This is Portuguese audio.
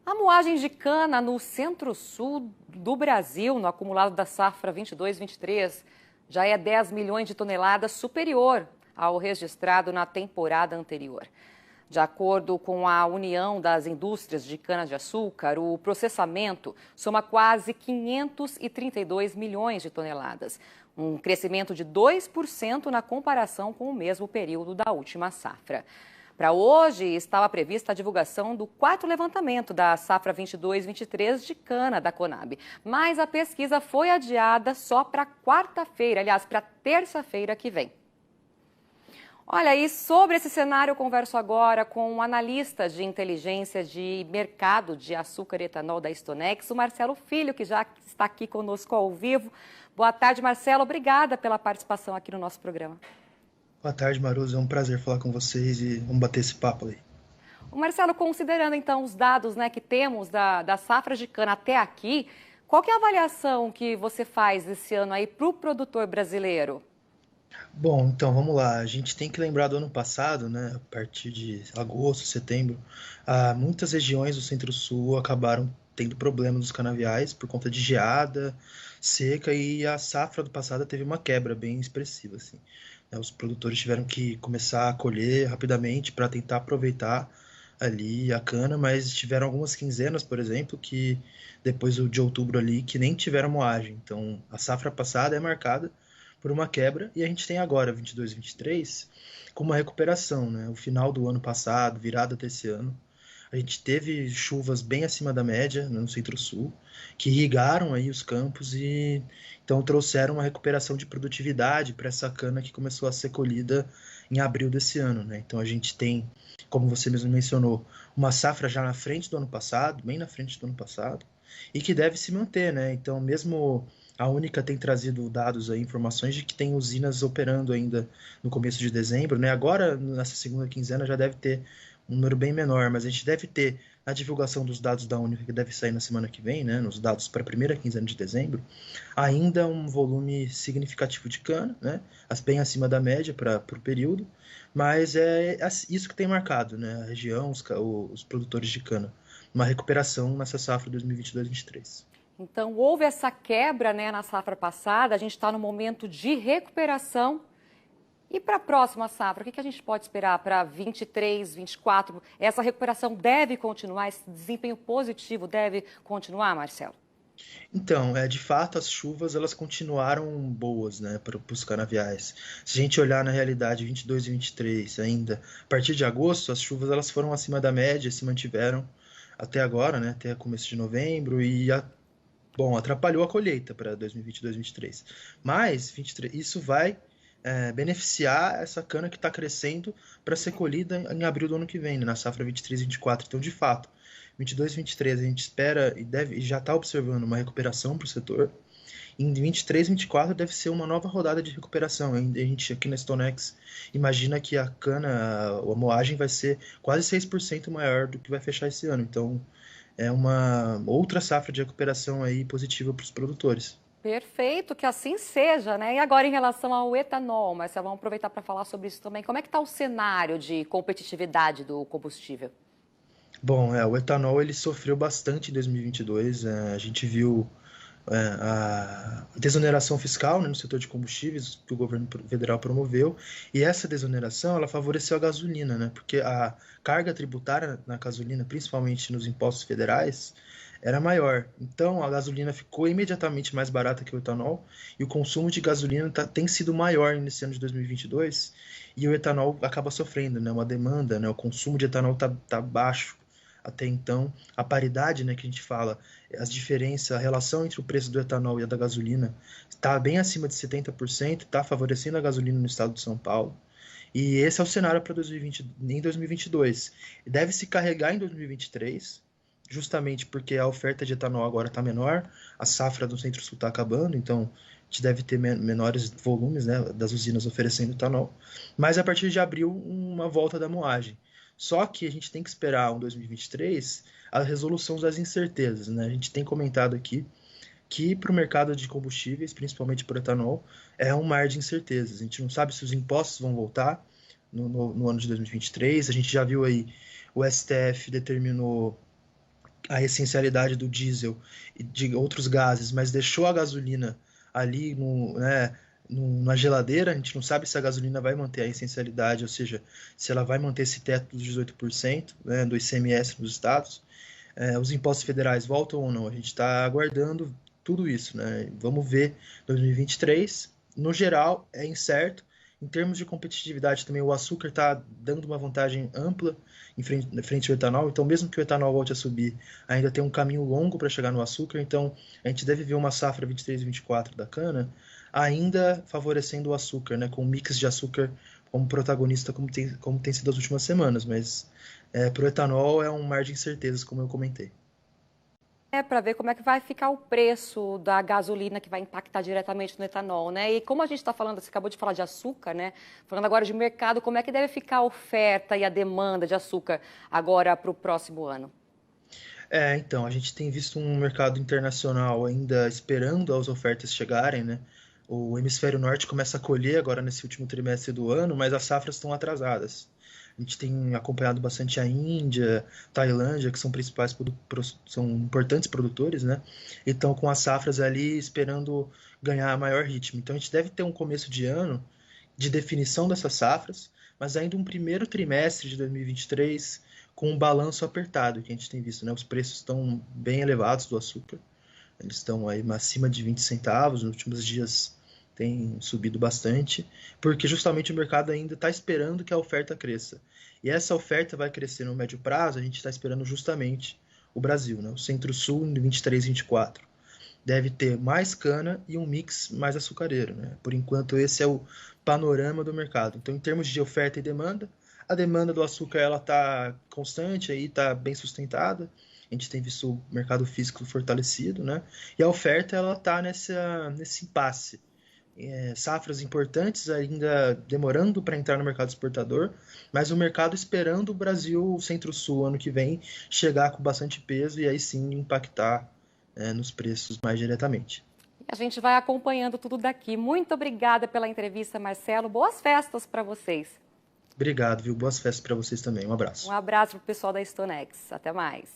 A moagem de cana no centro-sul do Brasil, no acumulado da safra 22-23, já é 10 milhões de toneladas superior ao registrado na temporada anterior. De acordo com a União das Indústrias de Cana-de-Açúcar, o processamento soma quase 532 milhões de toneladas, um crescimento de 2% na comparação com o mesmo período da última safra. Para hoje, estava prevista a divulgação do quarto levantamento da safra 22-23 de cana da Conab, mas a pesquisa foi adiada só para quarta-feira, aliás, para terça-feira que vem. Olha, e sobre esse cenário eu converso agora com um analista de inteligência de mercado de açúcar e etanol da Stonex, o Marcelo Filho, que já está aqui conosco ao vivo. Boa tarde, Marcelo. Obrigada pela participação aqui no nosso programa. Boa tarde, Maruza. É um prazer falar com vocês e vamos bater esse papo aí. O Marcelo, considerando então os dados, que temos da safra de cana até aqui, qual que é a avaliação que você faz esse ano aí para o produtor brasileiro? Bom, então vamos lá. A gente tem que lembrar do ano passado, né? A partir de agosto, setembro, muitas regiões do Centro-Sul acabaram tendo problema nos canaviais por conta de geada, seca, e a safra do passado teve uma quebra bem expressiva, assim. Os produtores tiveram que começar a colher rapidamente para tentar aproveitar ali a cana, mas tiveram algumas quinzenas, por exemplo, que depois de outubro ali, que nem tiveram moagem. Então, a safra passada é marcada por uma quebra, e a gente tem agora, 22, 23, com uma recuperação, né? O final do ano passado, virada desse ano, a gente teve chuvas bem acima da média, né, no Centro-Sul, que irrigaram aí os campos e então trouxeram uma recuperação de produtividade para essa cana que começou a ser colhida em abril desse ano, né? Então a gente tem, como você mesmo mencionou, uma safra já na frente do ano passado, bem na frente do ano passado, e que deve se manter, né? Então mesmo a Única tem trazido dados aí, informações de que tem usinas operando ainda no começo de dezembro, né? Agora, nessa segunda quinzena, já deve ter um número bem menor, mas a gente deve ter a divulgação dos dados da Única, que deve sair na semana que vem, né? Nos dados para a primeira quinzena de dezembro, ainda um volume significativo de cana, né? Bem acima da média para o período, mas é isso que tem marcado, né? A região, os produtores de cana, uma recuperação nessa safra 2022-23. Então, houve essa quebra, na safra passada, a gente está no momento de recuperação. E para a próxima safra, o que a gente pode esperar para 23, 24? Essa recuperação deve continuar, esse desempenho positivo deve continuar, Marcelo? Então, de fato, as chuvas elas continuaram boas, né, para os canaviais. Se a gente olhar na realidade 22 e 23 ainda, a partir de agosto, as chuvas elas foram acima da média, se mantiveram até agora, né, até começo de novembro, e bom, atrapalhou a colheita para 2022 e 2023. Mas 23, isso vai beneficiar essa cana que está crescendo para ser colhida em abril do ano que vem, né, na safra 23 e 24. Então, de fato, 22 e 23 a gente espera e já está observando uma recuperação para o setor. Em 23 e 24 deve ser uma nova rodada de recuperação. A gente aqui na Stonex imagina que a cana, a moagem vai ser quase 6% maior do que vai fechar esse ano. Então, é uma outra safra de recuperação aí positiva para os produtores. Perfeito, que assim seja, E agora em relação ao etanol, Marcelo, vamos aproveitar para falar sobre isso também. Como é que está o cenário de competitividade do combustível? Bom, o etanol ele sofreu bastante em 2022. A gente viu a desoneração fiscal, né, no setor de combustíveis que o governo federal promoveu, e essa desoneração ela favoreceu a gasolina, né, porque a carga tributária na gasolina, principalmente nos impostos federais, era maior. Então a gasolina ficou imediatamente mais barata que o etanol, e o consumo de gasolina tem sido maior nesse ano de 2022, e o etanol acaba sofrendo, né, uma demanda, né, o consumo de etanol tá baixo até então. A paridade, né, que a gente fala, as diferenças, a relação entre o preço do etanol e a da gasolina está bem acima de 70%, está favorecendo a gasolina no estado de São Paulo. E esse é o cenário para 2020, em 2022. Deve se carregar em 2023, justamente porque a oferta de etanol agora está menor, a safra do Centro-Sul está acabando, então a gente deve ter menores volumes, né, das usinas oferecendo etanol. Mas a partir de abril, uma volta da moagem. Só que a gente tem que esperar um 2023 a resolução das incertezas, né? A gente tem comentado aqui que para o mercado de combustíveis, principalmente para o etanol, é um mar de incertezas. A gente não sabe se os impostos vão voltar no ano de 2023. A gente já viu aí o STF determinou a essencialidade do diesel e de outros gases, mas deixou a gasolina ali né, na geladeira. A gente não sabe se a gasolina vai manter a essencialidade, ou seja, se ela vai manter esse teto dos 18%, né, do ICMS nos estados. Os impostos federais voltam ou não? A gente está aguardando tudo isso, né? Vamos ver 2023. No geral, é incerto. Em termos de competitividade também, o açúcar está dando uma vantagem ampla frente ao etanol. Então, mesmo que o etanol volte a subir, ainda tem um caminho longo para chegar no açúcar. Então, a gente deve ver uma safra 23 e 24 da cana ainda favorecendo o açúcar, né? Com um mix de açúcar como protagonista, como tem sido as últimas semanas. Mas para o etanol é um mar de incertezas, como eu comentei. Para ver como é que vai ficar o preço da gasolina que vai impactar diretamente no etanol, né? E como a gente está falando, você acabou de falar de açúcar, né? Falando agora de mercado, como é que deve ficar a oferta e a demanda de açúcar agora para o próximo ano? Então, a gente tem visto um mercado internacional ainda esperando as ofertas chegarem, né? O hemisfério norte começa a colher agora nesse último trimestre do ano, mas as safras estão atrasadas. A gente tem acompanhado bastante a Índia, Tailândia, que são são importantes produtores, né? E estão com as safras ali esperando ganhar maior ritmo. Então a gente deve ter um começo de ano de definição dessas safras, mas ainda um primeiro trimestre de 2023 com um balanço apertado que a gente tem visto, né? Os preços estão bem elevados do açúcar. Eles estão aí acima de 20 centavos, nos últimos dias tem subido bastante, porque justamente o mercado ainda está esperando que a oferta cresça. E essa oferta vai crescer no médio prazo, a gente está esperando justamente o Brasil, né? O Centro-Sul em 23 e 24. Deve ter mais cana e um mix mais açucareiro, né? Por enquanto, esse é o panorama do mercado. Então, em termos de oferta e demanda, a demanda do açúcar ela está constante, aí está bem sustentada. A gente tem visto o mercado físico fortalecido, né? E a oferta ela está nesse impasse. Safras importantes ainda demorando para entrar no mercado exportador, mas o mercado esperando o Brasil, o Centro-Sul, ano que vem, chegar com bastante peso e aí sim impactar nos preços mais diretamente. A gente vai acompanhando tudo daqui. Muito obrigada pela entrevista, Marcelo. Boas festas para vocês. Obrigado, viu? Boas festas para vocês também. Um Um abraço. abraço para o pessoal da Stonex. Até mais.